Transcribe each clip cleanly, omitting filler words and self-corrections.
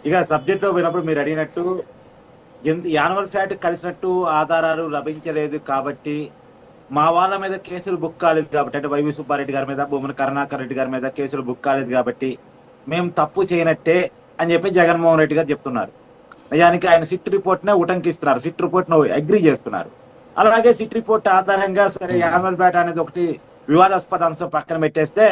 ఇక సబ్జెక్ట్ లో పోయినప్పుడు మీరు అడిగినట్టు యాన్యువల్ ఫ్యాట్ కలిసినట్టు ఆధారాలు లభించలేదు కాబట్టి మా వాళ్ళ మీద కేసులు బుక్ కాలేదు కాబట్టి, అంటే వైవి సుబ్బారెడ్డి గారి మీద, భూమన కరుణాకర్ రెడ్డి గారి మీద కేసులు బుక్ కాలేదు కాబట్టి మేము తప్పు చేయనట్టే అని చెప్పి జగన్మోహన్ రెడ్డి గారు చెప్తున్నారు. నిజానికి ఆయన సిట్ రిపోర్ట్ నే ఉటంకిస్తున్నారు, సిట్ రిపోర్ట్ ను అగ్రీ చేస్తున్నారు. అలాగే సిట్ రిపోర్ట్ ఆధారంగా సరే యాన్యువల్ ఫ్యాట్ అనేది ఒకటి వివాదాస్పద అంశం పక్కన పెట్టేస్తే,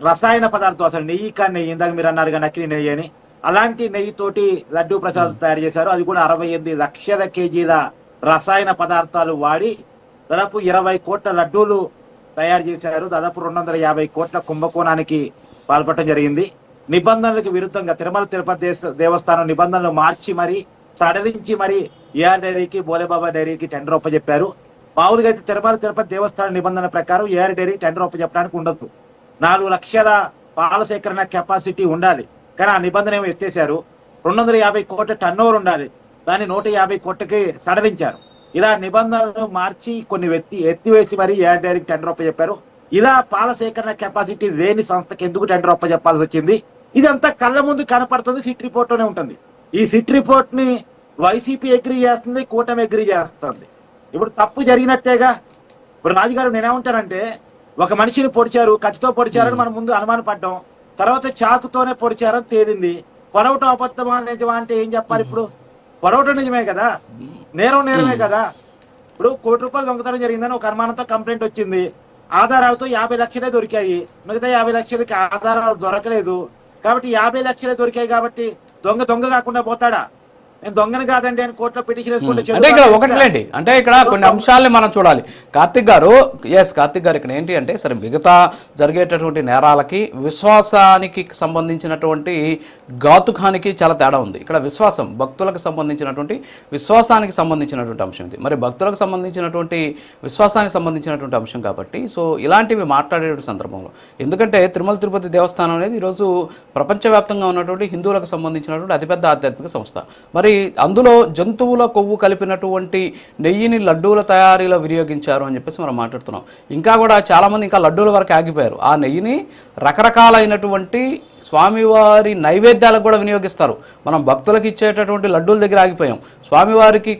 రసాయన పదార్థం అసలు నెయ్యి కానీ ఇందాక మీరు అన్నారు నకిలీ నెయ్యి అని, అలాంటి నెయ్యితోటి లడ్డూ ప్రసాదం తయారు చేశారు. అది కూడా 68 లక్షల కేజీల రసాయన పదార్థాలు వాడి దాదాపు 20 కోట్ల లడ్డూలు తయారు చేశారు. దాదాపు 250 కోట్ల కుంభకోణానికి పాల్పడటం జరిగింది. నిబంధనలకు విరుద్ధంగా తిరుమల తిరుపతి దేవస్థానం నిబంధనలు మార్చి మరి సడలించి మరి ఏఆర్ డైరీకి, బోలేబాబా డైరీకి టెండర్ ఒప్పజెప్పారు. మామూలుగా అయితే తిరుమల తిరుపతి దేవస్థానం నిబంధనల ప్రకారం ఏఆర్ డైరీ టెండర్ ఒప్పజెప్పడానికి ఉండదు. 4 లక్షల పాల సేకరణ కెపాసిటీ ఉండాలి. కానీ ఆ నిబంధన ఏమో ఎత్తేశారు. 250 కోట్ల టర్న్ ఓవర్ ఉండాలి, దాన్ని 150 కోట్లకి సడలించారు. ఇలా నిబంధనలు మార్చి కొన్ని ఎత్తివేసి మరి ఏఆర్ డైరీకి టెండర్ ఒప్పజెప్పారు. ఇలా పాల సేకరణ కెపాసిటీ లేని సంస్థకి ఎందుకు టెండర్ ఒప్పజెప్పాల్సి వచ్చింది? ఇదంతా కళ్ళ ముందు కనపడుతుంది, సిట్ రిపోర్ట్ లోనే ఉంటుంది. ఈ సిట్ రిపోర్ట్ ని వైసీపీ అగ్రీ చేస్తుంది, కూటమి అగ్రీ చేస్తుంది. ఇప్పుడు తప్పు జరిగినట్టేగా. ఇప్పుడు రాజుగారు నేనేమంటానంటే, ఒక మనిషిని పొడిచారు, కత్తితో పొడిచారని మనం ముందు అనుమాన పడ్డాం, తర్వాత చాకుతోనే పొడిచారని తేలింది. పొడవటం అబద్ధమా నిజమా అంటే ఏం చెప్పాలి? ఇప్పుడు పొడవటం నిజమే కదా, నేరమే కదా. ఇప్పుడు ₹1 కోటి దొంగతనం జరిగిందని ఒక అనుమానంతో కంప్లైంట్ వచ్చింది, ఆధారాలతో 50 లక్షలే దొరికాయి, మిగతా 50 లక్షలకి ఆధారాలు దొరకలేదు. కాబట్టి 50 లక్షలే దొరికాయి కాబట్టి దొంగ కాకుండా పోతాడా? నేను దొంగని కాదండి అని కోర్టులో పిటిషన్ వేసుకుంటే, అంటే ఇక్కడ ఒకటిలేండి, అంటే ఇక్కడ కొన్ని అంశాలని మనం చూడాలి. కార్తిక్ గారు ఇక్కడ ఏంటి అంటే, సరే మిగతా జరిగేటటువంటి నేరాలకి విశ్వాసానికి సంబంధించినటువంటి ఘాతుకానికి చాలా తేడా ఉంది. ఇక్కడ విశ్వాసం, భక్తులకు సంబంధించినటువంటి విశ్వాసానికి సంబంధించినటువంటి అంశం ఇది. మరి భక్తులకు సంబంధించినటువంటి విశ్వాసానికి సంబంధించినటువంటి అంశం కాబట్టి సో ఇలాంటివి మాట్లాడే సందర్భంలో, ఎందుకంటే తిరుమల తిరుపతి దేవస్థానం అనేది ఈరోజు ప్రపంచవ్యాప్తంగా ఉన్నటువంటి హిందువులకు సంబంధించినటువంటి అతిపెద్ద ఆధ్యాత్మిక సంస్థ. మరి అందులో జంతువుల కొవ్వు కలిపినటువంటి నెయ్యిని లడ్డూల తయారీలో వినియోగించారు అని చెప్పేసి మనం మాట్లాడుతున్నాం. ఇంకా కూడా చాలామంది ఇంకా లడ్డూల వరకు ఆగిపోయారు. ఆ నెయ్యిని రకరకాలైనటువంటి స్వామివారి నైవేద్యాలకు కూడా వినియోగిస్తారు. మనం భక్తులకు ఇచ్చేటటువంటి లడ్డూల దగ్గర ఆగిపోయాం, స్వామివారికి